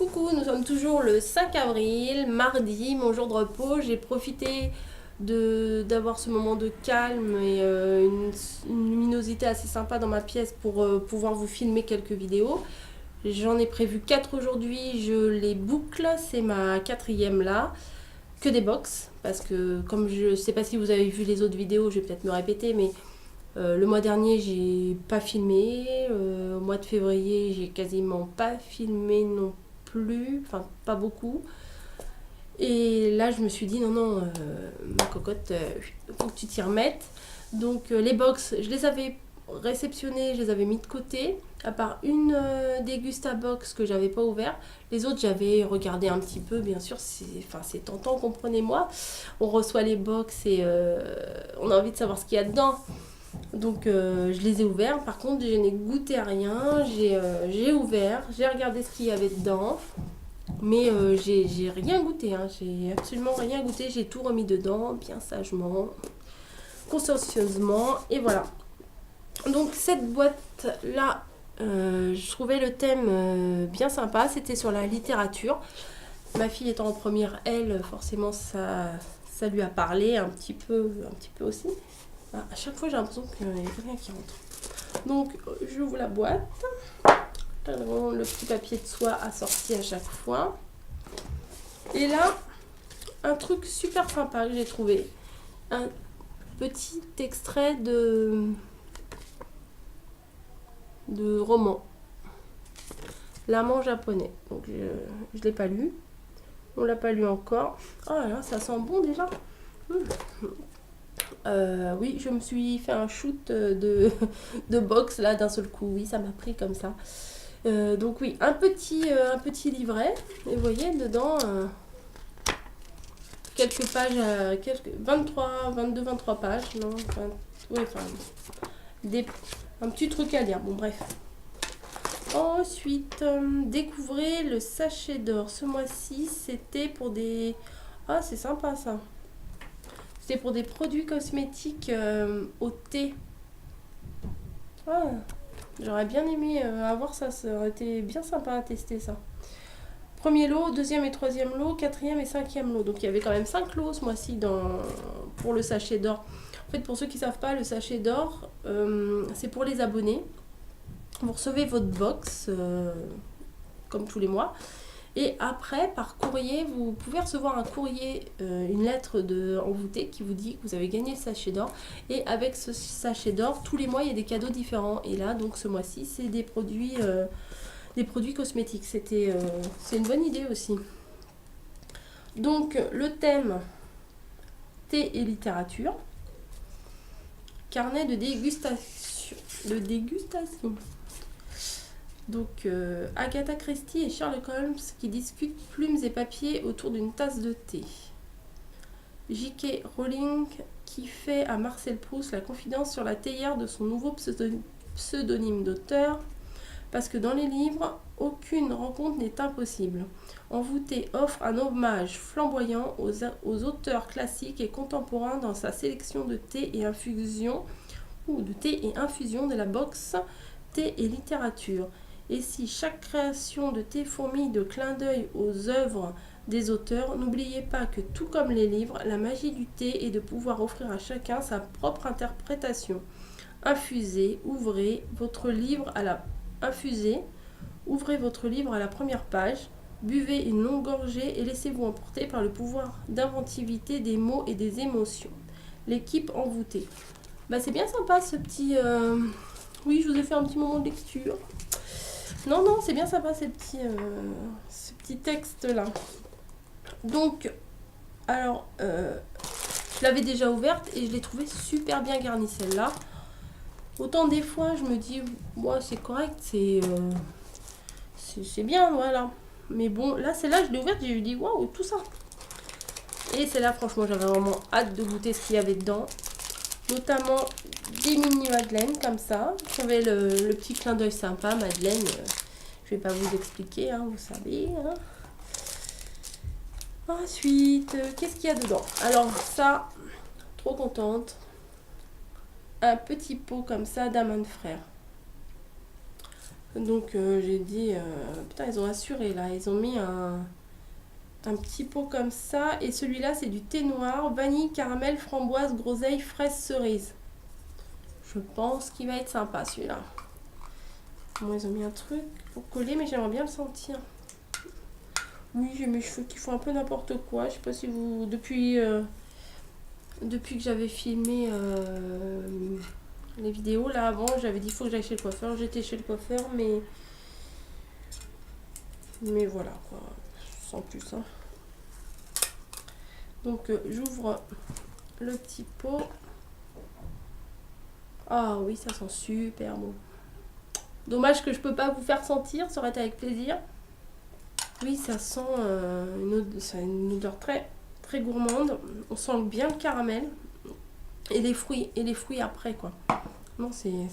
Coucou, nous sommes toujours le 5 avril, mardi, mon jour de repos. J'ai profité d'avoir ce moment de calme et une luminosité assez sympa dans ma pièce pour pouvoir vous filmer quelques vidéos. J'en ai prévu 4 aujourd'hui, je les boucle, c'est ma quatrième là. Que des box, parce que comme je sais pas si vous avez vu les autres vidéos, je vais peut-être me répéter, mais le mois dernier j'ai pas filmé, au mois de février j'ai quasiment pas filmé non plus, enfin pas beaucoup. Et là je me suis dit non non, ma cocotte, faut que tu t'y remettes. Donc les box, je les avais réceptionnées, je les avais mis de côté, à part une Dégusta box que j'avais pas ouvert. Les autres j'avais regardé un petit peu, bien sûr, c'est tentant, comprenez-moi. On reçoit les box et on a envie de savoir ce qu'il y a dedans. Donc je les ai ouverts. Par contre, je n'ai goûté à rien. J'ai ouvert, j'ai regardé ce qu'il y avait dedans. Mais j'ai rien goûté. Hein. J'ai absolument rien goûté. J'ai tout remis dedans, bien sagement, consciencieusement. Et voilà. Donc cette boîte-là, je trouvais le thème bien sympa. C'était sur la littérature. Ma fille étant en première, elle, forcément, ça lui a parlé un petit peu aussi. Ah, à chaque fois, j'ai l'impression qu'il y a quelqu'un qui rentre. Donc, j'ouvre la boîte. Le petit papier de soie assorti à chaque fois. Et là, un truc super sympa que j'ai trouvé. Un petit extrait de roman. L'amant japonais. Donc, je ne l'ai pas lu. On l'a pas lu encore. Oh là là, ça sent bon déjà. Oui, je me suis fait un shoot de box là d'un seul coup. Oui, ça m'a pris comme ça. Donc oui, un petit livret. Et vous voyez dedans quelques pages, 23 pages, non, oui, enfin, un petit truc à lire. Bon bref. Ensuite, découvrez le sachet d'or. Ce mois-ci, c'était pour des... Ah, c'est sympa ça. C'était pour des produits cosmétiques au thé. Ah, j'aurais bien aimé avoir ça. Ça aurait été bien sympa à tester ça. Premier lot, deuxième et troisième lot, quatrième et cinquième lot. Donc il y avait quand même 5 lots ce mois-ci pour le sachet d'or. En fait, pour ceux qui ne savent pas, le sachet d'or, c'est pour les abonnés. Vous recevez votre box, comme tous les mois. Et après, par courrier, vous pouvez recevoir un courrier, une lettre envoûtée qui vous dit que vous avez gagné le sachet d'or. Et avec ce sachet d'or, tous les mois, il y a des cadeaux différents. Et là, donc ce mois-ci, c'est des produits cosmétiques. C'est une bonne idée aussi. Donc, le thème thé et littérature. Carnet de dégustation. Donc, Agatha Christie et Sherlock Holmes qui discutent plumes et papiers autour d'une tasse de thé. J.K. Rowling qui fait à Marcel Proust la confidence sur la théière de son nouveau pseudonyme d'auteur, parce que dans les livres, aucune rencontre n'est impossible. Envoûté offre un hommage flamboyant aux auteurs classiques et contemporains dans sa sélection de thé et infusion de la box thé et littérature. Et si chaque création de thé fourmille de clins d'œil aux œuvres des auteurs, n'oubliez pas que tout comme les livres, la magie du thé est de pouvoir offrir à chacun sa propre interprétation. Ouvrez votre livre à la première page, buvez une longue gorgée et laissez-vous emporter par le pouvoir d'inventivité des mots et des émotions. L'équipe envoûtée. Bah, c'est bien sympa ce petit... Oui, je vous ai fait un petit moment de lecture. Non, c'est bien sympa ce petit texte-là. Donc, alors, je l'avais déjà ouverte et je l'ai trouvée super bien garnie celle-là. Autant des fois, je me dis, moi, c'est correct, c'est bien, voilà. Mais bon, là, celle-là, je l'ai ouverte, j'ai dit, waouh, tout ça. Et celle-là, franchement, j'avais vraiment hâte de goûter ce qu'il y avait dedans. Notamment des mini madeleines comme ça. Vous savez, le petit clin d'œil sympa, madeleine. Je vais pas vous expliquer, hein, vous savez. Hein. Ensuite, qu'est-ce qu'il y a dedans? Alors ça, trop contente. Un petit pot comme ça d'Amann Frères. Donc j'ai dit, putain, ils ont assuré là, ils ont mis un petit pot comme ça. Et celui-là, c'est du thé noir, vanille, caramel, framboise, groseille, fraise, cerise. Je pense qu'il va être sympa celui-là. Bon, ils ont mis un truc pour coller, mais j'aimerais bien le sentir. Oui, j'ai mes cheveux qui font un peu n'importe quoi. Je sais pas si vous... Depuis que j'avais filmé les vidéos, là avant, j'avais dit il faut que j'aille chez le coiffeur. J'étais chez le coiffeur, mais voilà quoi, sans plus. Hein. Donc j'ouvre le petit pot. Ah oui, ça sent super bon. Dommage que je peux pas vous faire sentir, ça aurait été avec plaisir. Oui, ça sent une odeur très très gourmande. On sent bien le caramel et les fruits après quoi. Non, c'est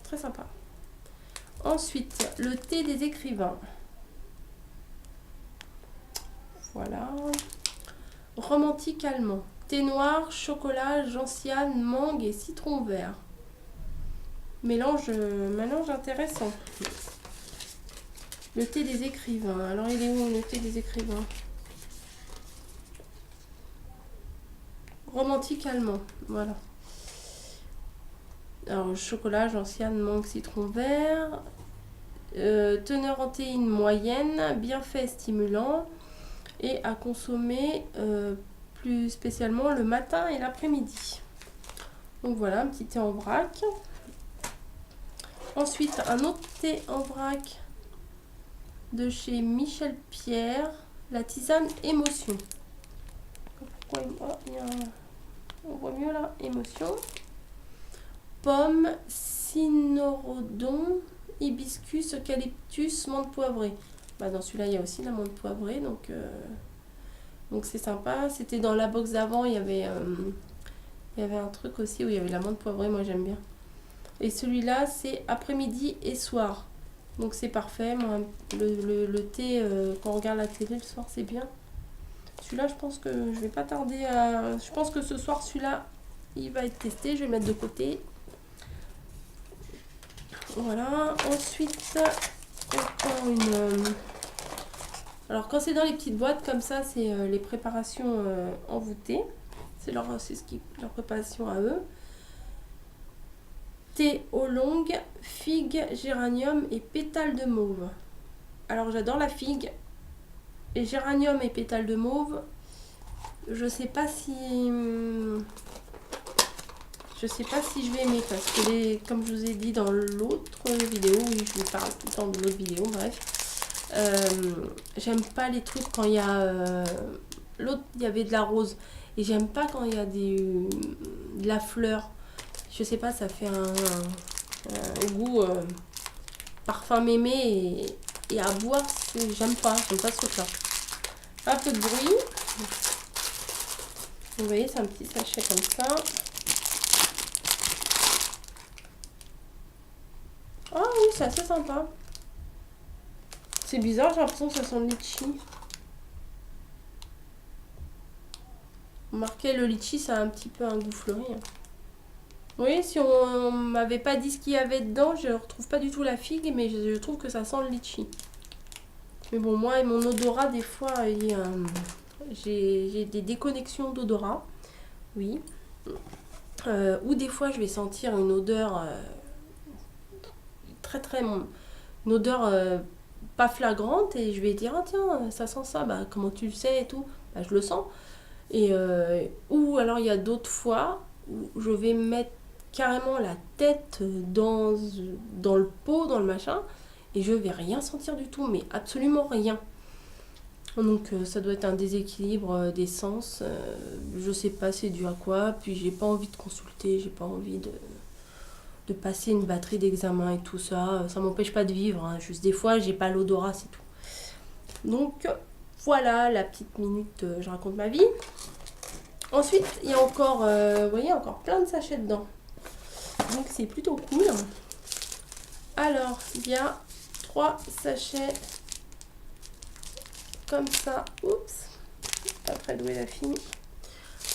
très sympa. Ensuite, le thé des écrivains. Voilà. Romantique allemand. Thé noir, chocolat, gentiane, mangue et citron vert. Mélange intéressant. Le thé des écrivains. Alors, il est où le thé des écrivains? Romantique allemand. Voilà. Alors, chocolat, gentiane, mangue, citron vert. Teneur en théine moyenne. Bienfait stimulant. Et à consommer plus spécialement le matin et l'après-midi. Donc voilà, un petit thé en vrac. Ensuite, un autre thé en vrac de chez Michel Pierre, la tisane émotion. Pourquoi on voit mieux là, émotion. Pomme, cynorhodon, hibiscus, eucalyptus, menthe poivrée. Bah, dans celui-là, il y a aussi la menthe poivrée, donc c'est sympa. C'était dans la box d'avant, il y avait un truc aussi où il y avait la menthe poivrée, moi j'aime bien. Et celui-là, c'est après-midi et soir. Donc c'est parfait. Moi, le thé, quand on regarde la télé le soir, c'est bien. Celui-là, je pense que je vais pas tarder à... Je pense que ce soir, celui-là, il va être testé. Je vais le mettre de côté. Voilà. Ensuite, encore une... Alors, quand c'est dans les petites boîtes comme ça, c'est les préparations envoûtées. C'est leur préparation à eux. Thé oolong, figue, géranium et pétales de mauve. Alors j'adore la figue. Et géranium et pétales de mauve, je sais pas si je vais aimer parce que comme je vous ai dit dans l'autre vidéo, oui je vous parle tout le temps de l'autre vidéo, bref. J'aime pas les trucs quand il y a l'autre il y avait de la rose et j'aime pas quand il y a de la fleur. Je sais pas, ça fait un goût parfum mémé et à boire, j'aime pas ce truc là. Un peu de bruit. Vous voyez, c'est un petit sachet comme ça. Ah oui, c'est assez sympa. C'est bizarre, j'ai l'impression que ça sent le litchi. Remarquez, le litchi, ça a un petit peu un goût fleuri. Oui, si on m'avait pas dit ce qu'il y avait dedans, je retrouve pas du tout la figue, mais je trouve que ça sent le litchi. Mais bon, moi et mon odorat, des fois, j'ai des déconnexions d'odorat. Oui. Ou des fois, je vais sentir une odeur une odeur pas flagrante et je vais dire, ah tiens, ça sent ça, bah comment tu le sais et tout, bah, je le sens. Et ou alors il y a d'autres fois où je vais mettre carrément la tête dans le pot, dans le machin, et je vais rien sentir du tout, mais absolument rien. Donc ça doit être un déséquilibre des sens, je sais pas c'est dû à quoi, puis j'ai pas envie de consulter, j'ai pas envie de passer une batterie d'examen et tout ça, ça m'empêche pas de vivre, hein. Juste des fois j'ai pas l'odorat, c'est tout. Donc voilà la petite minute, je raconte ma vie. Ensuite il y a encore, vous voyez, encore plein de sachets dedans, donc c'est plutôt cool. Alors il y a 3 sachets comme ça, oups, après d'où est la fille,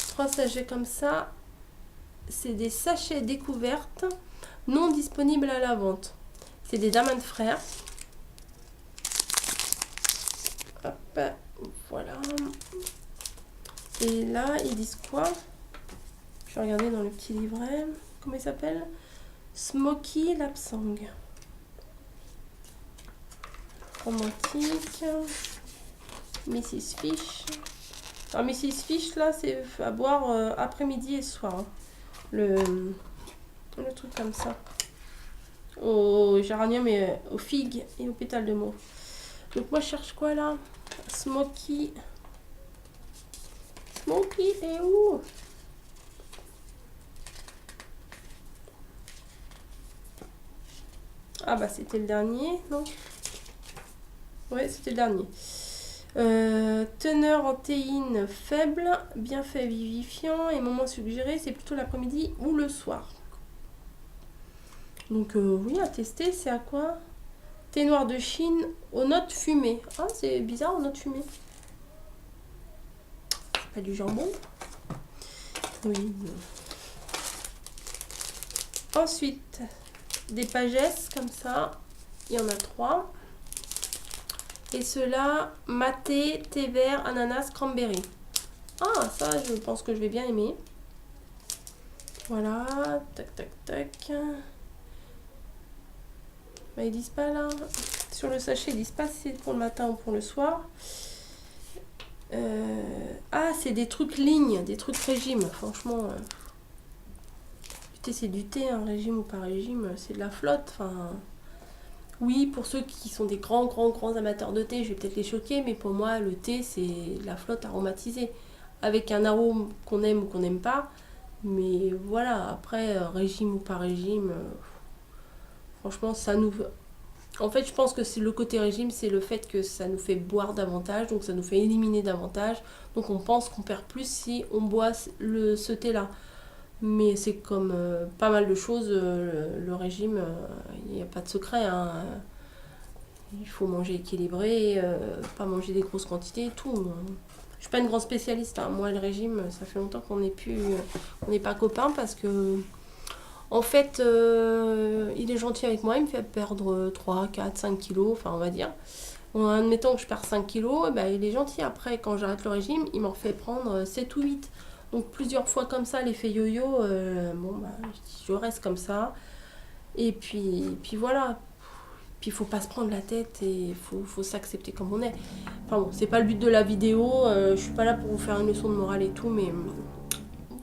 3 sachets comme ça, c'est des sachets découvertes non disponibles à la vente. C'est des Damas de Frères. Hop, voilà. Et là, ils disent quoi? Je vais regarder dans le petit livret. Comment il s'appelle? Smoky Lapsang. Romantique. Mrs. Fish. Alors, Mrs. Fish, là, c'est à boire après-midi et soir. Hein. Le truc comme ça. Au géranium et aux figues et aux pétales de mauve. Donc, moi, je cherche quoi, là? Smoky. Smoky, et où? Ah, bah, c'était le dernier, non? Ouais, c'était le dernier. Teneur en théine faible, bienfait vivifiant et moment suggéré, c'est plutôt l'après-midi ou le soir. Donc oui, à tester, c'est à quoi? Thé noir de Chine aux notes fumées. Ah, c'est bizarre, aux notes fumées. Pas du jambon? Oui. Ensuite, des pagesses comme ça. Il y en a 3. Et ceux-là, maté, thé vert, ananas, cranberry. Ah, ça, je pense que je vais bien aimer. Voilà, tac, tac, tac. Bah, ils disent pas là. Sur le sachet, ils disent pas si c'est pour le matin ou pour le soir. Ah, c'est des trucs lignes, des trucs régime. Franchement, c'est du thé, hein, régime ou pas régime, c'est de la flotte. Enfin, oui, pour ceux qui sont des grands amateurs de thé, je vais peut-être les choquer, mais pour moi, le thé, c'est de la flotte aromatisée. Avec un arôme qu'on aime ou qu'on n'aime pas. Mais voilà, après, régime ou pas régime, franchement, ça nous... En fait, je pense que c'est le côté régime, c'est le fait que ça nous fait boire davantage, donc ça nous fait éliminer davantage. Donc on pense qu'on perd plus si on boit ce thé-là. Mais c'est comme pas mal de choses, le régime, il n'y a pas de secret. Hein. Il faut manger équilibré, pas manger des grosses quantités et tout. Je suis pas une grande spécialiste. Hein. Moi, le régime, ça fait longtemps qu'on n'est pas copains parce que, en fait, il est gentil avec moi. Il me fait perdre 3, 4, 5 kilos, enfin, on va dire. Bon, admettons que je perds 5 kilos, eh ben, il est gentil. Après, quand j'arrête le régime, il m'en fait prendre 7 ou 8. Donc, plusieurs fois comme ça, l'effet yo-yo, bon, bah, je reste comme ça. Et puis voilà. Puis il faut pas se prendre la tête et il faut s'accepter comme on est. Enfin bon, c'est pas le but de la vidéo, je suis pas là pour vous faire une leçon de morale et tout, mais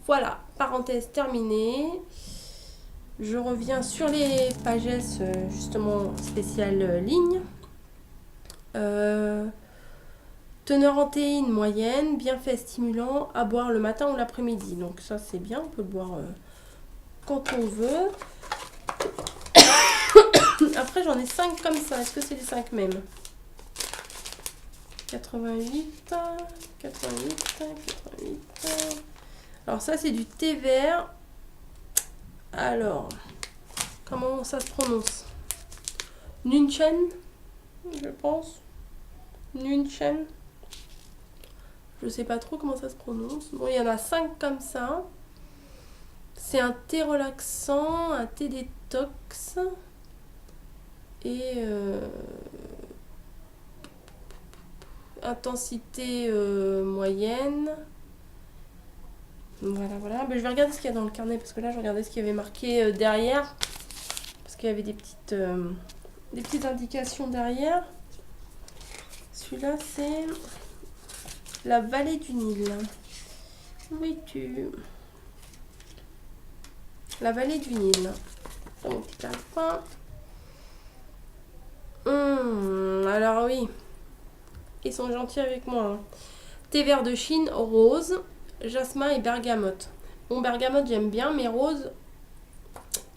voilà, parenthèse terminée. Je reviens sur les pages justement spéciales ligne. Teneur en théine moyenne, bienfait stimulant, à boire le matin ou l'après-midi. Donc ça c'est bien, on peut le boire quand on veut. Après, j'en ai 5 comme ça. Est-ce que c'est les 5 mêmes? 88. Alors, ça, c'est du thé vert. Alors, comment ça se prononce? Nunchen, je pense. Nunchen. Je sais pas trop comment ça se prononce. Bon, il y en a 5 comme ça. C'est un thé relaxant, un thé détox. Et intensité moyenne. Voilà. Ben, je vais regarder ce qu'il y a dans le carnet parce que là je regardais ce qu'il y avait marqué derrière. Parce qu'il y avait des petites indications derrière. Celui-là c'est la vallée du Nil. Où es-tu? La vallée du Nil. Dans mon petit calepin. Alors oui, ils sont gentils avec moi. Hein. Thé vert de Chine, rose, jasmin et bergamote. Bon, bergamote j'aime bien, mais rose,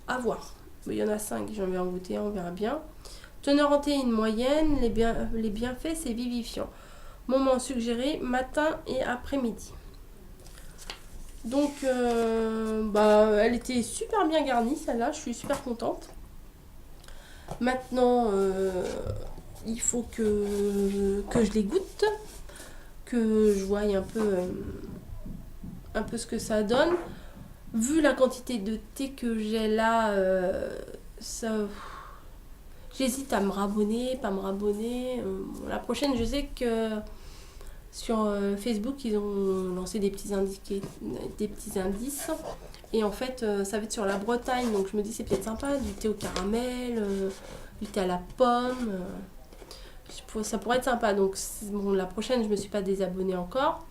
à voir. Il y en a 5, j'en vais en goûter un, on verra bien. Teneur en théine moyenne, les bienfaits c'est vivifiant. Moment suggéré, matin et après-midi. Donc, elle était super bien garnie celle-là, je suis super contente. Maintenant, il faut que je les goûte, que je voie un peu ce que ça donne. Vu la quantité de thé que j'ai là, ça, J'hésite à me rabonner, pas me rabonner. La prochaine, je sais que sur Facebook, ils ont lancé des petits indices. Et en fait, ça va être sur la Bretagne. Donc je me dis, c'est peut-être sympa, du thé au caramel, du thé à la pomme. Ça pourrait être sympa. Donc bon, la prochaine, je me suis pas désabonnée encore.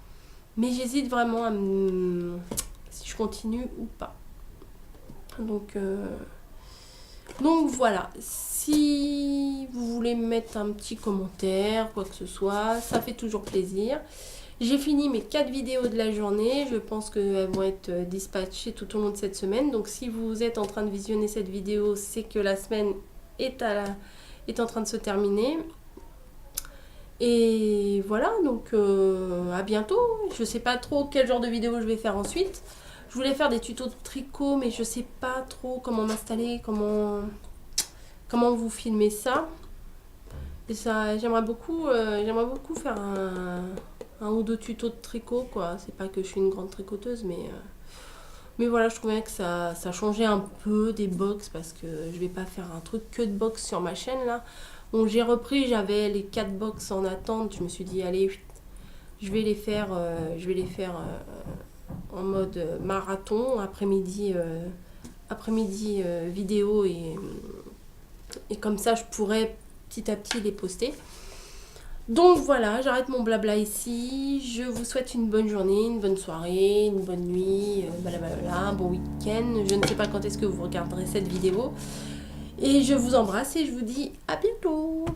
Mais j'hésite vraiment si je continue ou pas. Donc voilà, si vous voulez me mettre un petit commentaire, quoi que ce soit, ça fait toujours plaisir. J'ai fini mes 4 vidéos de la journée, je pense qu'elles vont être dispatchées tout au long de cette semaine. Donc si vous êtes en train de visionner cette vidéo, c'est que la semaine est en train de se terminer. Et voilà, donc à bientôt. Je sais pas trop quel genre de vidéo je vais faire ensuite. Je voulais faire des tutos de tricot, mais je sais pas trop comment m'installer, comment vous filmer ça. Et ça, j'aimerais beaucoup faire un ou deux tutos de tricot, quoi. C'est pas que je suis une grande tricoteuse, mais voilà, je trouvais que ça changeait un peu des box, parce que je vais pas faire un truc que de box sur ma chaîne, là. Bon, j'ai repris, j'avais les 4 box en attente. Je me suis dit, allez, je vais les faire en mode marathon, après-midi vidéo, et comme ça je pourrais petit à petit les poster. Donc voilà, j'arrête mon blabla ici. Je vous souhaite une bonne journée, une bonne soirée, une bonne nuit, un bon week-end. Je ne sais pas quand est-ce que vous regarderez cette vidéo. Et je vous embrasse et je vous dis à bientôt.